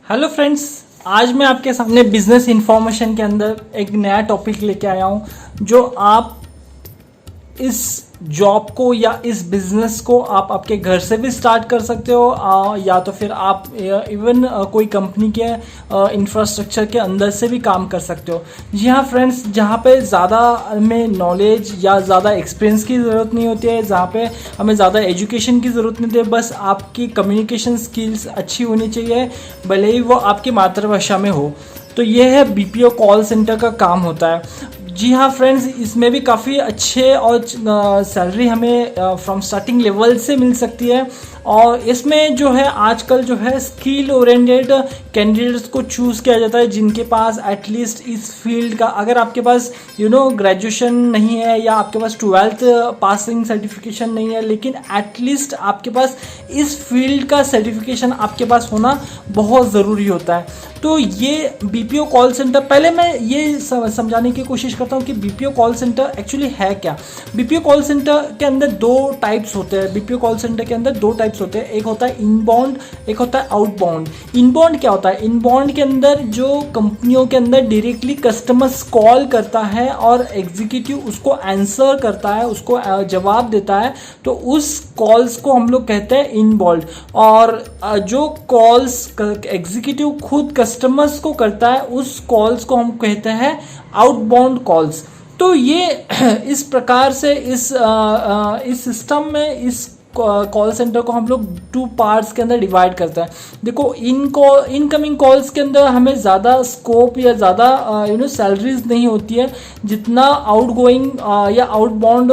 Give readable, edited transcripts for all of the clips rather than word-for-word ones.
Hello friends, आज मैं आपके सामने बिजनेस इंफॉर्मेशन के अंदर एक नया टॉपिक लेके आया हूं जो आप इस जॉब को या इस बिजनेस को आप आपके घर से भी स्टार्ट कर सकते हो या तो फिर आप इवन कोई कंपनी के इंफ्रास्ट्रक्चर के अंदर से भी काम कर सकते हो। जी हाँ फ्रेंड्स, जहाँ पे ज़्यादा हमें नॉलेज या ज़्यादा एक्सपीरियंस की ज़रूरत नहीं होती है, जहाँ पे हमें ज़्यादा एजुकेशन की ज़रूरत नहीं होती है, बस आपकी कम्युनिकेशन स्किल्स अच्छी होनी चाहिए, भले ही वो आपकी मातृभाषा में हो। तो ये है बीपीओ कॉल सेंटर का काम होता है। जी हाँ फ्रेंड्स, इसमें भी काफ़ी अच्छे और सैलरी हमें फ्रॉम स्टार्टिंग लेवल से मिल सकती है। और इसमें जो है आजकल जो है स्किल ओरिएंटेड कैंडिडेट्स को चूज़ किया जाता है, जिनके पास एटलीस्ट इस फील्ड का, अगर आपके पास ग्रेजुएशन नहीं है या आपके पास 12th पासिंग सर्टिफिकेशन नहीं है, लेकिन एटलीस्ट आपके पास इस फील्ड का सर्टिफिकेशन आपके पास होना बहुत ज़रूरी होता है। तो ये बीपीओ कॉल सेंटर, पहले मैं ये समझाने की कोशिश करता हूँ कि बीपीओ कॉल सेंटर एक्चुअली है क्या। बीपीओ कॉल सेंटर के अंदर दो टाइप्स होते हैं। बीपीओ कॉल सेंटर के अंदर दो टाइप्स होते हैं, एक होता है इनबाउंड, एक होता है आउटबाउंड। इनबाउंड क्या होता है? इनबाउंड के अंदर जो कंपनियों के अंदर डायरेक्टली कस्टमर्स कॉल करता है और एग्जीक्यूटिव उसको आंसर करता है, उसको जवाब देता है, तो उस कॉल्स को हम लोग कहते हैं इनबाउंड। और जो कॉल्स एग्जीक्यूटिव खुद कस्टमर्स को करता है, उस कॉल्स को हम कहते हैं आउटबाउंड कॉल्स। तो ये इस प्रकार से इस सिस्टम में इस कॉल सेंटर को हम लोग 2 पार्ट्स के अंदर डिवाइड करते हैं। देखो, इनकमिंग कॉल्स के अंदर हमें ज़्यादा स्कोप या ज़्यादा सैलरीज नहीं होती है जितना आउटगोइंग या आउटबाउंड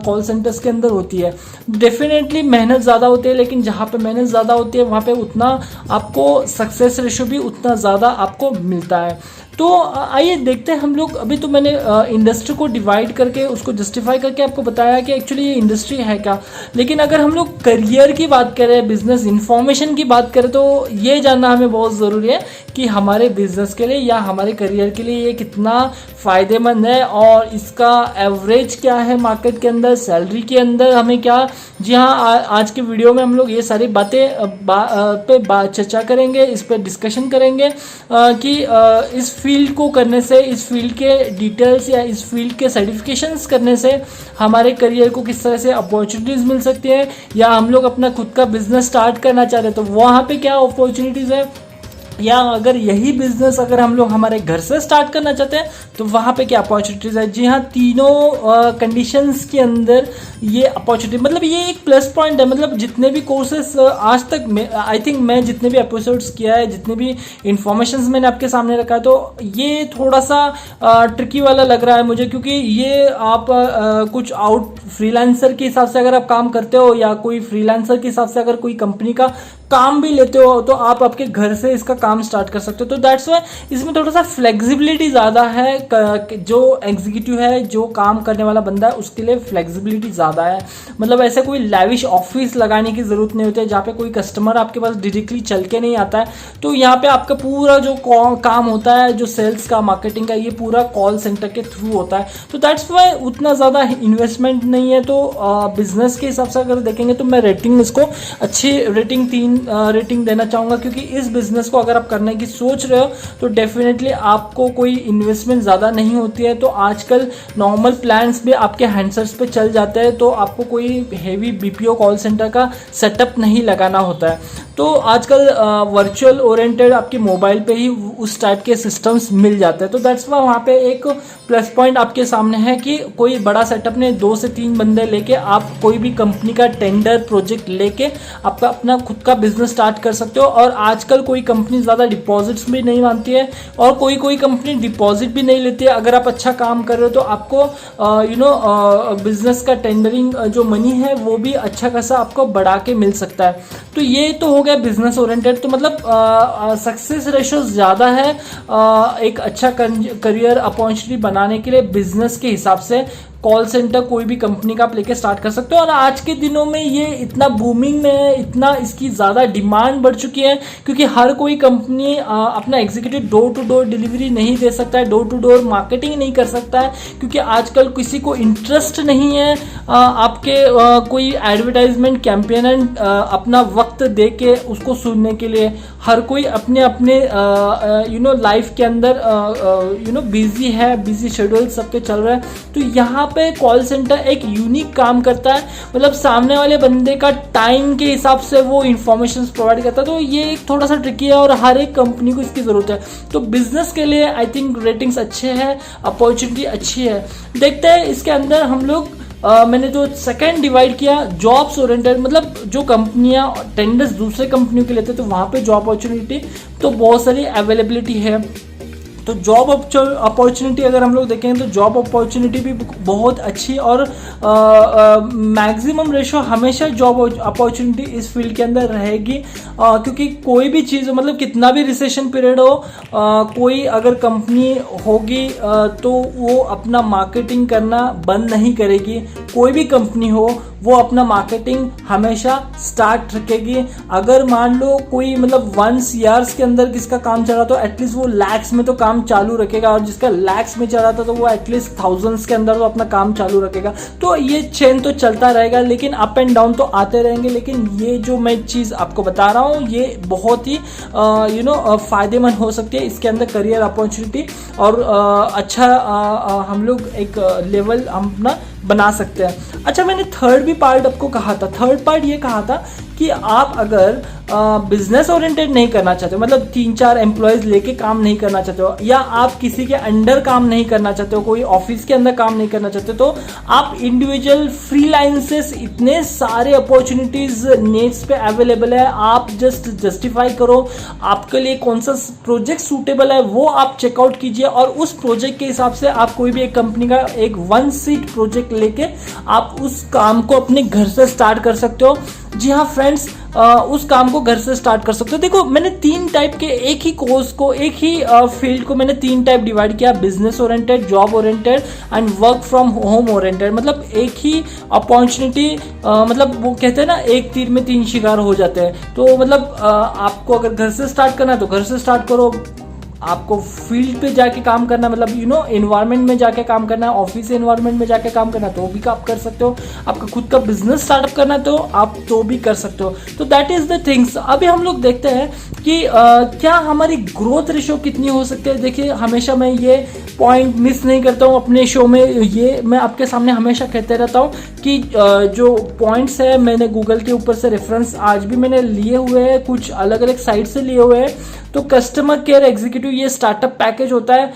कॉल सेंटर्स के अंदर होती है। डेफिनेटली मेहनत ज़्यादा होती है, लेकिन जहाँ पे मेहनत ज़्यादा होती है वहाँ पे उतना आपको सक्सेस रेशो भी उतना ज़्यादा आपको मिलता है। तो आइए देखते हैं हम लोग। अभी तो मैंने इंडस्ट्री को डिवाइड करके उसको जस्टिफाई करके आपको बताया कि एक्चुअली ये इंडस्ट्री है क्या। लेकिन अगर हम लोग करियर की बात करें, बिजनेस इंफॉर्मेशन की बात करें, तो ये जानना हमें बहुत ज़रूरी है कि हमारे बिजनेस के लिए या हमारे करियर के लिए ये कितना फ़ायदेमंद है और इसका एवरेज क्या है मार्केट के अंदर, सैलरी के अंदर हमें क्या। जी हाँ, आज के वीडियो में हम लोग ये सारी बातें पे चर्चा करेंगे, इस पर डिस्कशन करेंगे कि इस फील्ड को करने से, इस फील्ड के डिटेल्स या इस फील्ड के सर्टिफिकेशंस करने से हमारे करियर को किस तरह से अपॉर्चुनिटीज़ मिल सकती है, या हम लोग अपना खुद का बिजनेस स्टार्ट करना चाह रहे हैं तो वहाँ पे क्या अपॉर्चुनिटीज़ है, या अगर यही बिजनेस अगर हम लोग हमारे घर से स्टार्ट करना चाहते हैं तो वहाँ पे क्या अपॉर्चुनिटीज़ है। जी हाँ, तीनों कंडीशंस के अंदर ये अपॉर्चुनिटी, मतलब ये एक प्लस पॉइंट है। मतलब जितने भी कोर्सेस आज तक आई थिंक मैं जितने भी एपिसोड्स किया है, जितने भी इंफॉर्मेशंस मैंने आपके सामने रखा है, तो ये थोड़ा सा ट्रिकी वाला लग रहा है मुझे, क्योंकि ये आप कुछ फ्रीलांसर के हिसाब से अगर आप काम करते हो या कोई फ्रीलांसर के हिसाब से अगर कोई कंपनी का काम भी लेते हो तो आप आपके घर से इसका काम स्टार्ट कर सकते हो। तो दैट्स वाई इसमें थोड़ा सा फ्लेक्सिबिलिटी ज़्यादा है। जो एग्जीक्यूटिव है, जो काम करने वाला बंदा है, उसके लिए फ्लेक्सिबिलिटी ज़्यादा है। मतलब ऐसे कोई लैविश ऑफिस लगाने की ज़रूरत नहीं होती है जहाँ पे कोई कस्टमर आपके पास डायरेक्टली चल के नहीं आता है। तो यहाँ पे आपका पूरा जो काम होता है, जो सेल्स का, मार्केटिंग का, ये पूरा कॉल सेंटर के थ्रू होता है। तो दैट्स वाई उतना ज़्यादा इन्वेस्टमेंट नहीं है। तो बिजनेस के हिसाब से अगर देखेंगे तो मैं रेटिंग इसको अच्छी रेटिंग 3 रेटिंग देना चाहूँगा, क्योंकि इस बिजनेस को अगर आप करने की सोच रहे हो तो डेफिनेटली आपको कोई इन्वेस्टमेंट ज़्यादा नहीं होती है। तो आजकल नॉर्मल प्लान्स भी आपके हैंडसेट्स पे चल जाते हैं, तो आपको कोई हेवी बीपीओ कॉल सेंटर का सेटअप नहीं लगाना होता है। तो आजकल वर्चुअल ओरिएंटेड आपके मोबाइल पे ही उस टाइप के सिस्टम्स मिल जाते हैं। तो दैट्स वाई वहाँ पे एक प्लस पॉइंट आपके सामने है कि कोई बड़ा सेटअप नहीं, 2 से 3 बंदे लेके आप कोई भी कंपनी का टेंडर प्रोजेक्ट लेके आपका अपना खुद का बिजनेस स्टार्ट कर सकते हो। और आजकल कोई कंपनी ज़्यादा डिपॉजिट्स भी नहीं मांगती है और कोई कंपनी डिपॉजिट भी नहीं लेती है। अगर आप अच्छा काम कर रहे हो तो आपको बिजनेस का टेंडरिंग जो मनी है वो भी अच्छा खासा आपको बढ़ा के मिल सकता है। तो ये तो हो गया बिजनेस ओरिएंटेड। तो मतलब सक्सेस रेशो ज़्यादा है एक अच्छा करियर अपॉर्चुनिटी बनाने के लिए बिजनेस के हिसाब से। कॉल सेंटर कोई भी कंपनी का आप लेके स्टार्ट कर सकते हो। और आज के दिनों में ये इतना बूमिंग में है, इतना इसकी ज़्यादा डिमांड बढ़ चुकी है, क्योंकि हर कोई कंपनी अपना executive door to door delivery नहीं दे सकता है, डोर टू डोर मार्केटिंग नहीं कर सकता है, क्योंकि आजकल किसी को इंटरेस्ट नहीं है आपके कोई एडवर्टाइजमेंट कैंपेन अपना वक्त वक्त दे के उसको सुनने के लिए। हर कोई अपने अपने लाइफ के अंदर बिजी है, बिजी शेड्यूल सबके चल रहा है। तो यहाँ पे कॉल सेंटर एक यूनिक काम करता है, मतलब सामने वाले बंदे का टाइम के हिसाब से वो इंफॉर्मेशन प्रोवाइड करता है। तो ये एक थोड़ा सा ट्रिकी है और हर एक कंपनी को इसकी ज़रूरत है। तो बिजनेस के लिए आई थिंक रेटिंग्स अच्छे हैं, अपॉर्चुनिटी अच्छी है। देखते हैं इसके अंदर हम लोग मैंने जो सेकंड डिवाइड किया जॉब्स ओरिएंटेड, मतलब जो कंपनियां टेंडर्स दूसरे कंपनियों के लेते हैं तो वहाँ पे जॉब अपॉर्चुनिटी तो बहुत सारी अवेलेबिलिटी है। तो जॉब अपॉर्चुनिटी अगर हम लोग देखें तो जॉब अपॉर्चुनिटी भी बहुत अच्छी, और मैक्सिमम रेशो हमेशा जॉब अपॉर्चुनिटी इस फील्ड के अंदर रहेगी, क्योंकि कोई भी चीज़ मतलब कितना भी रिसेशन पीरियड हो, कोई अगर कंपनी होगी तो वो अपना मार्केटिंग करना बंद नहीं करेगी। कोई भी कंपनी हो वो अपना मार्केटिंग हमेशा स्टार्ट रखेगी। अगर मान लो कोई मतलब 1 ईयर्स के अंदर किसका काम चल रहा तो एटलीस्ट वो लैक्स में तो काम चालू रखेगा, और जिसका लैक्स में चल रहा था तो वो एटलीस्ट थाउजेंड्स के अंदर तो अपना काम चालू रखेगा। तो ये चेन तो चलता रहेगा, लेकिन अप एंड डाउन तो आते रहेंगे। लेकिन ये जो मैं चीज़ आपको बता रहा हूँ ये बहुत ही फायदेमंद हो सकती है, इसके अंदर करियर अपॉर्चुनिटी और अच्छा हम लोग एक लेवल हम अपना बना सकते हैं। अच्छा, मैंने थर्ड भी पार्ट आपको कहा था, थर्ड पार्ट ये कहा था कि आप अगर बिजनेस ओरिएंटेड नहीं करना चाहते हो, मतलब 3-4 एम्प्लॉयज लेके काम नहीं करना चाहते हो, या आप किसी के अंडर काम नहीं करना चाहते हो, कोई ऑफिस के अंदर काम नहीं करना चाहते, तो आप इंडिविजुअल फ्रीलांसेस इतने सारे अपॉर्चुनिटीज नेट्स पे अवेलेबल है। आप जस्ट जस्टिफाई करो आपके लिए कौन सा प्रोजेक्ट सूटेबल है, वो आप चेकआउट कीजिए, और उस प्रोजेक्ट के हिसाब से आप कोई भी एक कंपनी का एक 1 सीट प्रोजेक्ट लेके आप उस काम को अपने घर से स्टार्ट कर सकते हो। जी हाँ फ्रेंड्स, उस काम को घर से स्टार्ट कर सकते हो। देखो, मैंने 3 टाइप के एक ही कोर्स को, एक ही फील्ड को मैंने 3 टाइप डिवाइड किया, business oriented, job oriented and work from home oriented. मतलब एक ही अपॉर्चुनिटी, मतलब वो कहते हैं ना एक तीर में 3 शिकार हो जाते हैं। तो मतलब आपको अगर घर से स्टार्ट करना है तो घर से स्टार्ट करो, आपको फील्ड पे जाके काम करना, मतलब एनवायरनमेंट में जाके काम करना है, ऑफिस एनवायरनमेंट में जाके काम करना है तो भी आप कर सकते हो। आपका खुद का बिजनेस स्टार्टअप करना है तो आप तो भी कर सकते हो। तो दैट इज द थिंग्स। अभी हम लोग देखते हैं कि क्या हमारी ग्रोथ रेशो कितनी हो सकती है। देखिए, हमेशा मैं ये पॉइंट मिस नहीं करता हूँ अपने शो में, ये मैं आपके सामने हमेशा कहते रहता हूँ कि जो पॉइंट्स है मैंने गूगल के ऊपर से रेफरेंस आज भी मैंने लिए हुए हैं, कुछ अलग अलग साइट से लिए हुए हैं। तो कस्टमर केयर एग्जीक्यूटिव ये स्टार्टअप पैकेज होता है।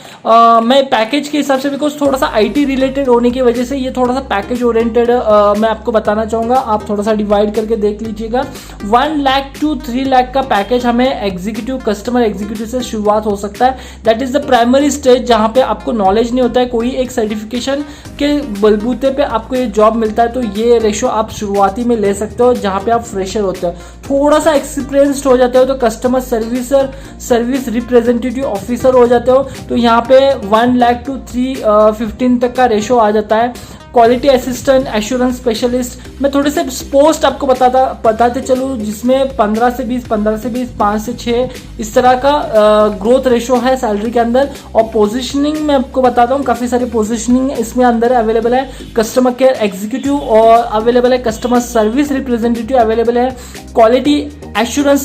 मैं पैकेज के हिसाब से, बिकॉज थोड़ा सा आईटी रिलेटेड होने की वजह से ये थोड़ा सा पैकेज ओरिएंटेड मैं आपको बताना चाहूँगा। आप थोड़ा सा डिवाइड करके देख लीजिएगा। 1 लाख to 3 लाख का पैकेज हमें एग्जीक्यूटिव, कस्टमर एग्जीक्यूटिव से शुरुआत हो सकता है। That is the primary stage, जहाँ पे आपको नॉलेज नहीं होता है, कोई एक सर्टिफिकेशन के बलबूते पे आपको ये जॉब मिलता है। तो ये रेशो आप शुरुआती में ले सकते हो, जहाँ पे आप फ्रेशर होते हो। थोड़ा सा एक्सपीरियंस्ड हो जाते हो तो कस्टमर सर्विस रिप्रेजेंटेटिव ऑफिसर हो जाते हो। तो यहाँ पे 1 लाख to 315 तक का रेशो आ जाता है। क्वालिटी असिस्टेंट, एश्योरेंस स्पेशलिस्ट, मैं थोड़े से पोस्ट आपको बताते चलूँ, जिसमें 15 से 20, 15 से 20, 5 से 6 इस तरह का ग्रोथ रेशो है सैलरी के अंदर। और पोजीशनिंग मैं आपको बताता हूँ, काफ़ी सारी पोजीशनिंग इसमें अंदर अवेलेबल है। कस्टमर केयर एग्जीक्यूटिव और अवेलेबल है, कस्टमर सर्विस रिप्रेजेंटेटिव अवेलेबल है, क्वालिटी एश्योरेंस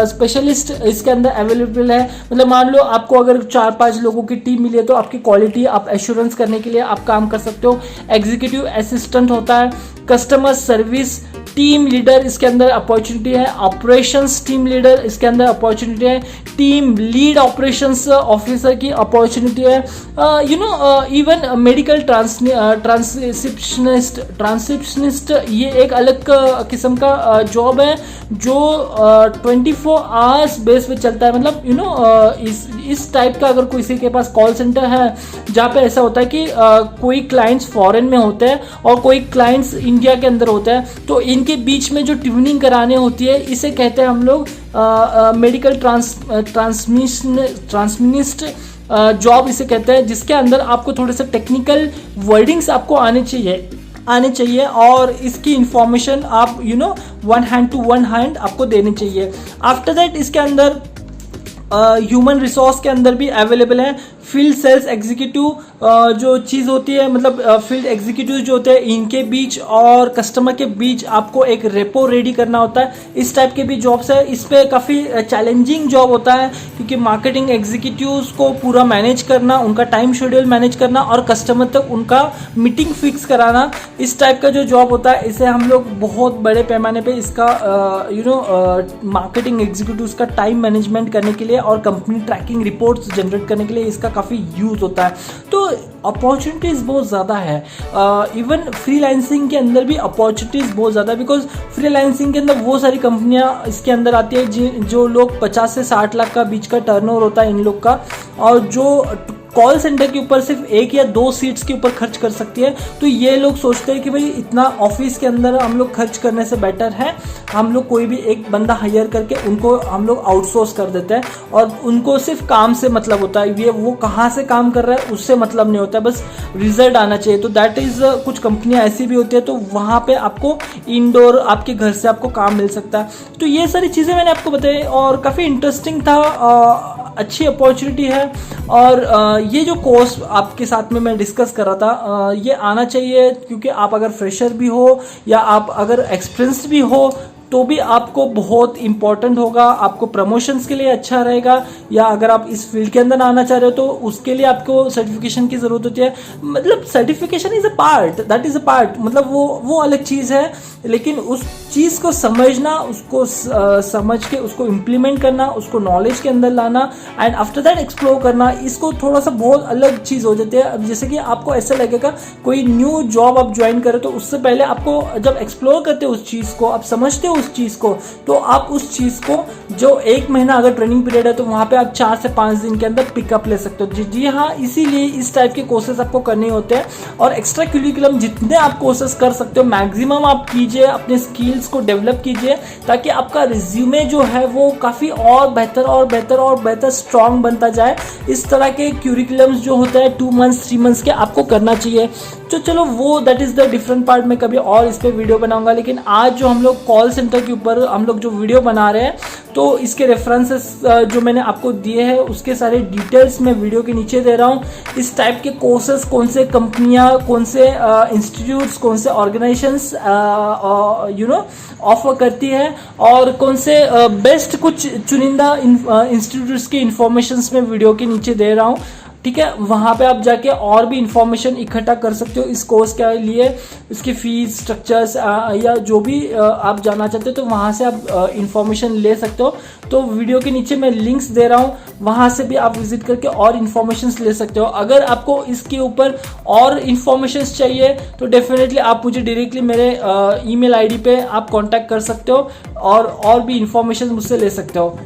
स्पेशलिस्ट इसके अंदर अवेलेबल है। मतलब मान लो आपको अगर 4-5 लोगों की टीम मिली है तो आपकी क्वालिटी आप एश्योरेंस करने के लिए आप काम कर सकते हो। एग्जीक्यूटिव असिस्टेंट होता है, कस्टमर सर्विस टीम लीडर इसके अंदर अपॉर्चुनिटी है, ऑपरेशंस टीम लीडर इसके अंदर अपॉर्चुनिटी है, टीम लीड ऑपरेशंस ऑफिसर की अपॉर्चुनिटी है, इवन मेडिकल ट्रांसक्रिप्शनिस्ट ये एक अलग किस्म का जॉब है जो 24 आवर्स बेस पे चलता है। मतलब इस टाइप का अगर किसी के पास कॉल सेंटर है जहाँ पे ऐसा होता है कि कोई क्लाइंट्स फॉरेन में होते हैं और कोई क्लाइंट्स इंडिया के अंदर होते हैं, तो इनके बीच में जो ट्यूनिंग कराने होती है इसे कहते हैं हम लोग मेडिकल ट्रांसमिनिस्ट जॉब इसे कहते हैं, जिसके अंदर आपको थोड़े से टेक्निकल वर्डिंग्स आपको आने चाहिए और इसकी इंफॉर्मेशन आप 1 हैंड टू 1 हैंड आपको देनी चाहिए। आफ्टर दैट इसके अंदर ह्यूमन रिसोर्स के अंदर भी अवेलेबल है, फील्ड सेल्स एग्जीक्यूटिव जो चीज़ होती है, मतलब फील्ड एग्जीक्यूटिव जो होते हैं इनके बीच और कस्टमर के बीच आपको एक रेपो रेडी करना होता है। इस टाइप के भी जॉब्स है, इस पे काफ़ी चैलेंजिंग जॉब होता है क्योंकि मार्केटिंग एग्जीक्यूटिव्स को पूरा मैनेज करना, उनका टाइम शेड्यूल मैनेज करना और कस्टमर तक उनका मीटिंग फिक्स कराना, इस टाइप का जो जॉब होता है इसे हम लोग बहुत बड़े पैमाने पे इसका मार्केटिंग एग्जीक्यूटिव्स का टाइम मैनेजमेंट करने के लिए और कंपनी ट्रैकिंग रिपोर्ट्स जनरेट करने के लिए इसका काफ़ी यूज होता है। तो अपॉर्चुनिटीज़ बहुत ज़्यादा है। इवन फ्रीलांसिंग के अंदर भी अपॉर्चुनिटीज़ बहुत ज़्यादा है, बिकॉज फ्रीलांसिंग के अंदर वो सारी कंपनियां इसके अंदर आती है जो लोग 50 से 60 लाख का बीच का टर्नओवर होता है इन लोग का, और जो कॉल सेंटर के ऊपर सिर्फ 1 या 2 सीट्स के ऊपर खर्च कर सकती है। तो ये लोग सोचते हैं कि भाई इतना ऑफिस के अंदर हम लोग खर्च करने से बेटर है हम लोग कोई भी एक बंदा हायर करके उनको हम लोग आउटसोर्स कर देते हैं और उनको सिर्फ काम से मतलब होता है, ये वो कहाँ से काम कर रहा है उससे मतलब नहीं होता है, बस रिजल्ट आना चाहिए। तो दैट इज कुछ कंपनियां ऐसी भी होती है, तो वहाँ पे आपको इंडोर आपके घर से आपको काम मिल सकता है। तो ये सारी चीज़ें मैंने आपको बताई और काफ़ी इंटरेस्टिंग था, अच्छी अपॉर्चुनिटी है। और ये जो कोर्स आपके साथ में मैं डिस्कस कर रहा था ये आना चाहिए, क्योंकि आप अगर फ्रेशर भी हो या आप अगर एक्सपीरियंस्ड भी हो तो भी आपको बहुत इंपॉर्टेंट होगा, आपको प्रमोशंस के लिए अच्छा रहेगा, या अगर आप इस फील्ड के अंदर आना चाह रहे हो तो उसके लिए आपको सर्टिफिकेशन की जरूरत होती है। मतलब certification is a part, that is a part, मतलब वो अलग चीज है, लेकिन उस चीज को समझना, उसको समझ के उसको इम्प्लीमेंट करना, उसको नॉलेज के अंदर लाना एंड आफ्टर दैट एक्सप्लोर करना, इसको थोड़ा सा बहुत अलग चीज हो जाती है। अब जैसे कि आपको ऐसा लगेगा कोई न्यू जॉब आप ज्वाइन करें तो उससे पहले आपको जब एक्सप्लोर करते हो उस चीज को, आप समझते हो उस चीज को, तो आप उस चीज को जो 1 महीना अगर ट्रेनिंग पीरियड है तो वहां पे आप 4 से 5 दिन के अंदर पिकअप ले सकते हो। जी हाँ, इसीलिए इस टाइप के कोर्सेज आपको करने होते हैं और एक्स्ट्रा करिकुलम जितने आप कोर्सेज कर सकते हो मैक्सिमम आप कीजिए, अपने स्किल्स को डेवलप कीजिए ताकि आपका रिज्यूमे जो है वो काफी और बेहतर और बेहतर और बेहतर स्ट्रांग बनता जाए। इस तरह के क्यूरिकुलम्स जो होते हैं 2 मंथ्स 3 मंथ्स के आपको करना चाहिए। तो चलो वो that is the different part, मैं कभी और इस पे वीडियो बनाऊंगा। लेकिन आज जो हम लोग कॉल सेंटर के ऊपर हम लोग जो वीडियो बना रहे हैं तो इसके रेफरेंसेस जो मैंने आपको दिए हैं उसके सारे डिटेल्स मैं वीडियो के नीचे दे रहा हूँ। इस टाइप के कोर्सेज कौन से कंपनियां, कौन से इंस्टीट्यूट्स, कौन से ऑर्गेनाइजेशंस ऑफर करती है और कौन से बेस्ट कुछ चुनिंदा इंस्टीट्यूट्स की इंफॉर्मेशंस मैं वीडियो के नीचे दे रहा हूँ। ठीक है, वहां पे आप जाके और भी इंफॉर्मेशन इकट्ठा कर सकते हो इस कोर्स के लिए, इसकी फीस स्ट्रक्चर्स या जो भी आप जानना चाहते हो तो वहां से आप इंफॉर्मेशन ले सकते हो। तो वीडियो के नीचे मैं लिंक्स दे रहा हूँ, वहां से भी आप विजिट करके और इंफॉर्मेशन ले सकते हो। अगर आपको इसके ऊपर और इंफॉर्मेशन चाहिए तो डेफिनेटली आप मुझे डायरेक्टली मेरे ईमेल आईडी पे आप कांटेक्ट कर सकते हो और भी इंफॉर्मेशन मुझसे ले सकते हो।